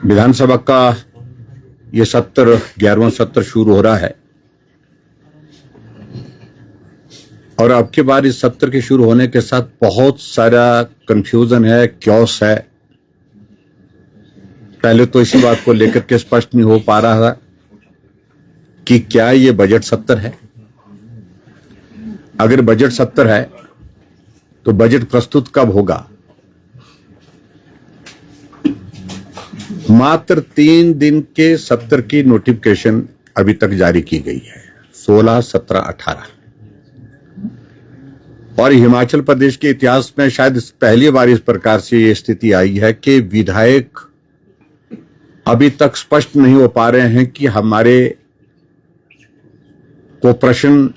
विधानसभा का ये 11वां सत्र शुरू हो रहा है और अब की बार इस सत्र के शुरू होने के साथ बहुत सारा कंफ्यूजन है, क्योस है। पहले तो इसी बात को लेकर के स्पष्ट नहीं हो पा रहा था कि क्या ये बजट सत्र है। अगर बजट सत्र है तो बजट प्रस्तुत कब होगा। मात्र 3 दिन के सत्र की नोटिफिकेशन अभी तक जारी की गई है, 16, 17, 18। और हिमाचल प्रदेश के इतिहास में शायद पहली बार इस प्रकार से ये स्थिति आई है कि विधायक अभी तक स्पष्ट नहीं हो पा रहे हैं कि हमारे को प्रश्न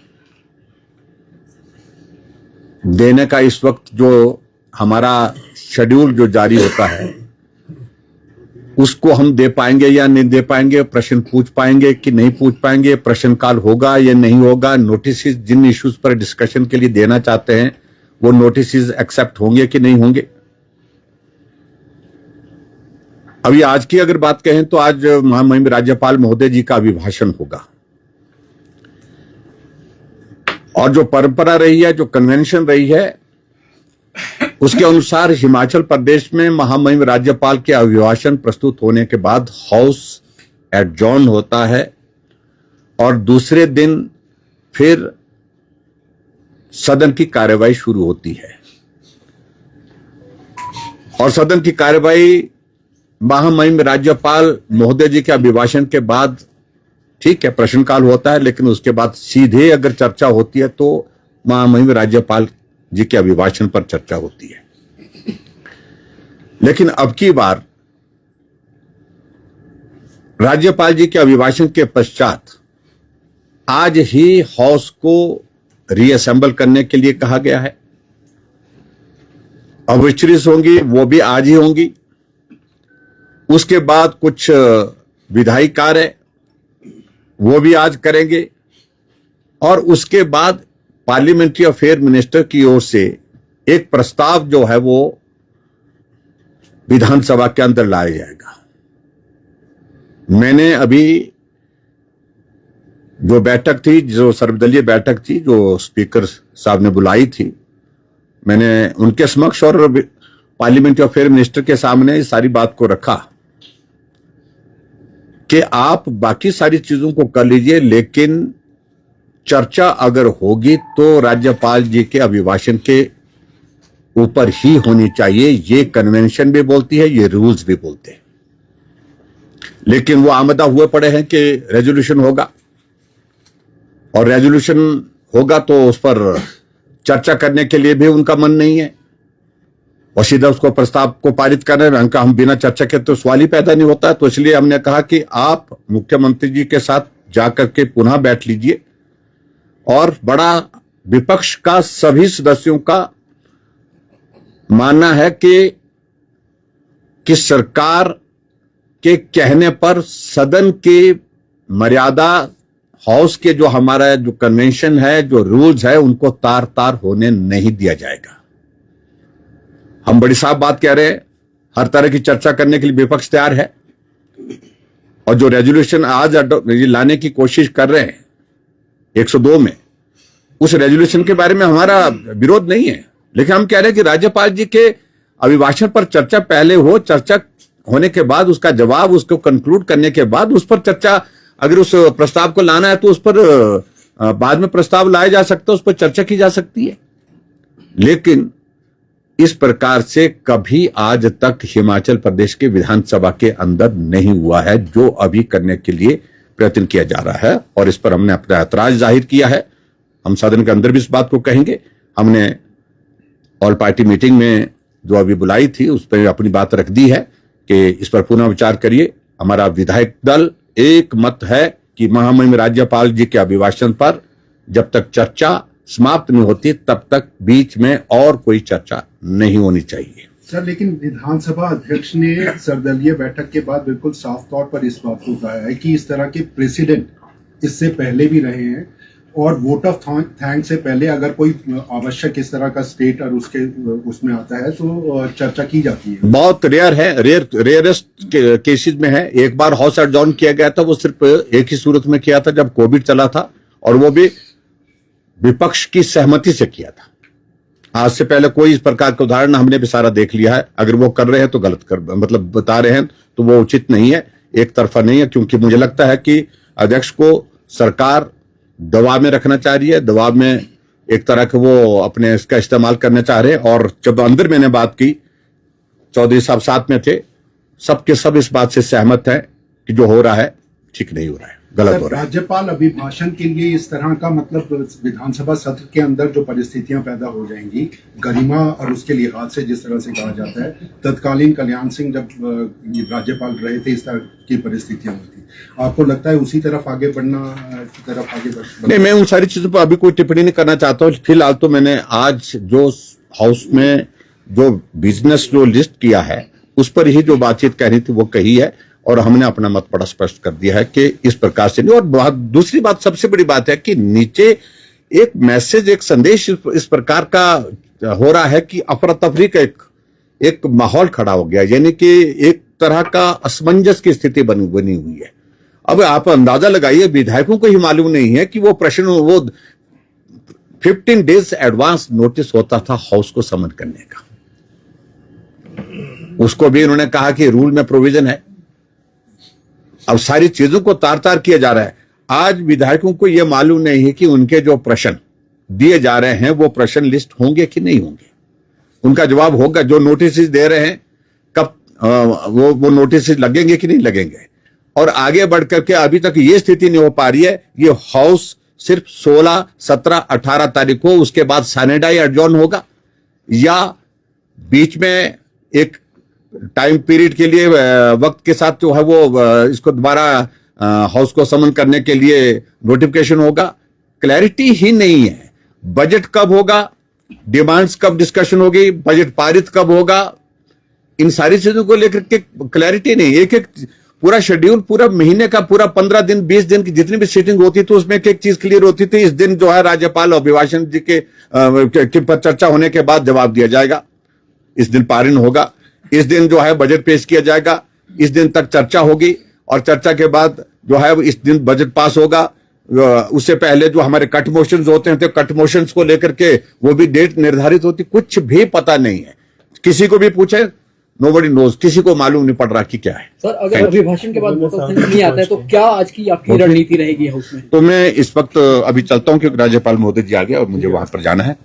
देने का इस वक्त जो हमारा शेड्यूल जो जारी होता है उसको हम दे पाएंगे या नहीं दे पाएंगे, प्रश्न पूछ पाएंगे कि नहीं पूछ पाएंगे, प्रश्नकाल होगा या नहीं होगा, नोटिस जिन इश्यूज पर डिस्कशन के लिए देना चाहते हैं वो नोटिस एक्सेप्ट होंगे कि नहीं होंगे। अभी आज की अगर बात कहें तो आज महामहिम राज्यपाल महोदय जी का अभिभाषण होगा और जो परंपरा रही है, जो कन्वेंशन रही है, उसके अनुसार हिमाचल प्रदेश में महामहिम राज्यपाल के अभिभाषण प्रस्तुत होने के बाद हाउस एडजॉर्न होता है और दूसरे दिन फिर सदन की कार्यवाही शुरू होती है। और सदन की कार्यवाही महामहिम राज्यपाल महोदय जी के अभिभाषण के बाद, ठीक है, प्रश्नकाल होता है, लेकिन उसके बाद सीधे अगर चर्चा होती है तो महामहिम राज्यपाल जी के अभिभाषण पर चर्चा होती है। लेकिन अब की बार राज्यपाल जी के अभिभाषण के पश्चात आज ही हाउस को रीअसेंबल करने के लिए कहा गया है। ऑब्जर्वेशंस होंगी, वो भी आज ही होंगी। उसके बाद कुछ विधायी कार्य वो भी आज करेंगे और उसके बाद पार्लियामेंट्री अफेयर मिनिस्टर की ओर से एक प्रस्ताव जो है वो विधानसभा के अंदर लाया जाएगा। मैंने अभी जो बैठक थी, जो सर्वदलीय बैठक थी, जो स्पीकर साहब ने बुलाई थी, मैंने उनके समक्ष और पार्लियामेंट्री अफेयर मिनिस्टर के सामने इस सारी बात को रखा कि आप बाकी सारी चीजों को कर लीजिए, लेकिन चर्चा अगर होगी तो राज्यपाल जी के अभिभाषण के ऊपर ही होनी चाहिए। ये कन्वेंशन भी बोलती है, ये रूल्स भी बोलते हैं। लेकिन वो आमदा हुए पड़े हैं कि रेजोल्यूशन होगा और रेजोल्यूशन होगा तो उस पर चर्चा करने के लिए भी उनका मन नहीं है और सीधा उसको प्रस्ताव को पारित करने में हम बिना चर्चा के तो सवाल ही पैदा नहीं होता। तो इसलिए हमने कहा कि आप मुख्यमंत्री जी के साथ जाकर के पुनः बैठ लीजिए और बड़ा विपक्ष का सभी सदस्यों का मानना है कि सरकार के कहने पर सदन की मर्यादा, हाउस के जो हमारा जो कन्वेंशन है, जो रूल्स है, उनको तार तार होने नहीं दिया जाएगा। हम बड़ी साफ बात कह रहे हैं, हर तरह की चर्चा करने के लिए विपक्ष तैयार है और जो रेजोल्यूशन आज लाने की कोशिश कर रहे हैं 102 में, उस रेजोल्यूशन के बारे में हमारा विरोध नहीं है, लेकिन हम कह रहे हैं कि राज्यपाल जी के अभिभाषण पर चर्चा पहले हो, चर्चा होने के बाद उसका जवाब, उसको कंक्लूड करने के बाद उस पर चर्चा, अगर उस प्रस्ताव को लाना है तो उस पर बाद में प्रस्ताव लाया जा सकता है, उस पर चर्चा की जा सकती है। लेकिन इस प्रकार से कभी आज तक हिमाचल प्रदेश के विधानसभा के अंदर नहीं हुआ है, जो अभी करने के लिए प्रयत्न किया जा रहा है और इस पर हमने अपना ऐतराज जाहिर किया है। हम सदन के अंदर भी इस बात को कहेंगे। हमने ऑल पार्टी मीटिंग में जो अभी बुलाई थी उस पर अपनी बात रख दी है कि इस पर पुनः विचार करिए। हमारा विधायक दल एक मत है कि महामहिम राज्यपाल जी के अभिभाषण पर जब तक चर्चा समाप्त नहीं होती तब तक बीच में और कोई चर्चा नहीं होनी चाहिए। सर, लेकिन विधानसभा अध्यक्ष ने सर्वदलीय बैठक के बाद बिल्कुल साफ तौर पर इस बात को कहा है कि इस तरह के प्रेसिडेंट इससे पहले भी रहे हैं और वोट ऑफ थैंक्स से पहले अगर कोई आवश्यक इस तरह का स्टेट और उसके उसमें आता है तो चर्चा की जाती है। बहुत रेयर है, रेयरेस्ट केसेस में है। एक बार हाउस एडजॉर्न किया गया था, वो सिर्फ एक ही सूरत में किया था जब कोविड चला था, और वो भी विपक्ष की सहमति से किया था। आज से पहले कोई इस प्रकार का उदाहरण हमने भी सारा देख लिया है। अगर वो कर रहे हैं तो गलत कर, मतलब बता रहे हैं तो वो उचित नहीं है, एक तरफा नहीं है। क्योंकि मुझे लगता है कि अध्यक्ष को सरकार दबाव में रखना चाह रही है, दबाव में एक तरह के वो अपने इसका इस्तेमाल करना चाह रहे हैं। और जब अंदर मैंने बात की, चौधरी साहब साथ में थे, सबके सब इस बात से सहमत है कि जो हो रहा है ठीक नहीं हो रहा है, गलत हो रहा है। राज्यपाल अभिभाषण के लिए इस तरह का मतलब विधानसभा सत्र के अंदर जो परिस्थितियां पैदा हो जाएंगी, गरिमा और उसके लिहाज से जिस तरह से कहा जाता है, तत्कालीन कल्याण सिंह जब राज्यपाल रहे थे इस तरह की परिस्थितियां हुई थी, आपको लगता है उसी तरफ आगे बढ़ना नहीं, मैं उन सारी चीजों पर अभी कोई टिप्पणी नहीं करना चाहता हूँ। फिलहाल तो मैंने आज जो हाउस में जो बिजनेस जो लिस्ट किया है उस पर ही जो बातचीत कहनी थी वो कही है, और हमने अपना मत बड़ा स्पष्ट कर दिया है कि इस प्रकार से नहीं। और दूसरी बात, सबसे बड़ी बात है कि नीचे एक मैसेज, एक संदेश इस प्रकार का हो रहा है कि अफरा तफरी का एक माहौल खड़ा हो गया, यानी कि एक तरह का असमंजस की स्थिति बनी हुई है। अब आप अंदाजा लगाइए, विधायकों को ही मालूम नहीं है कि वो प्रश्न, वो 15 डेज एडवांस नोटिस होता था हाउस को समन करने का, उसको भी इन्होंने कहा कि रूल में प्रोविजन है। अब सारी चीजों को तार तार किया जा रहा है। आज विधायकों को यह मालूम नहीं है कि उनके जो प्रश्न दिए जा रहे हैं वो प्रश्न लिस्ट होंगे कि नहीं होंगे, उनका जवाब होगा। जो नोटिस दे रहे हैं कब वो नोटिस लगेंगे कि नहीं लगेंगे। और आगे बढ़ करके अभी तक ये स्थिति नहीं हो पा रही है। ये हाउस सिर्फ 16, 17, 18 तारीख को, उसके बाद सैनेडाई एडजॉर्न होगा, या बीच में एक टाइम पीरियड के लिए वक्त के साथ जो है वो इसको दोबारा हाउस को समन करने के लिए नोटिफिकेशन होगा। क्लैरिटी ही नहीं है। बजट कब होगा, डिमांड्स कब डिस्कशन होगी, बजट पारित कब होगा, इन सारी चीजों को लेकर के क्लैरिटी नहीं। एक एक पूरा शेड्यूल, पूरा महीने का, पूरा 15 दिन 20 दिन की जितनी भी सीटिंग होती थी उसमें एक चीज क्लियर होती थी, इस दिन जो है राज्यपाल अभिभाषण जी के पर चर्चा होने के बाद जवाब दिया जाएगा, इस दिन पारित होगा, इस दिन जो है बजट पेश किया जाएगा, इस दिन तक चर्चा होगी, और चर्चा के बाद जो है इस दिन बजट पास होगा। उससे पहले जो हमारे कट मोशंस होते हैं तो कट मोशंस को लेकर के वो भी डेट निर्धारित होती, कुछ भी पता नहीं है। किसी को भी पूछे, नोबडी नोज, किसी को मालूम नहीं पड़ रहा कि क्या है। सर, अगर अभिभाषण के बाद वोट ऑफ थैंक्स नहीं आता है तो क्या आज की आपकी रणनीति रहेगी हाउस में? तो मैं इस वक्त अभी चलता हूं क्योंकि राज्यपाल महोदय जी आ गए और मुझे वहां पर जाना है।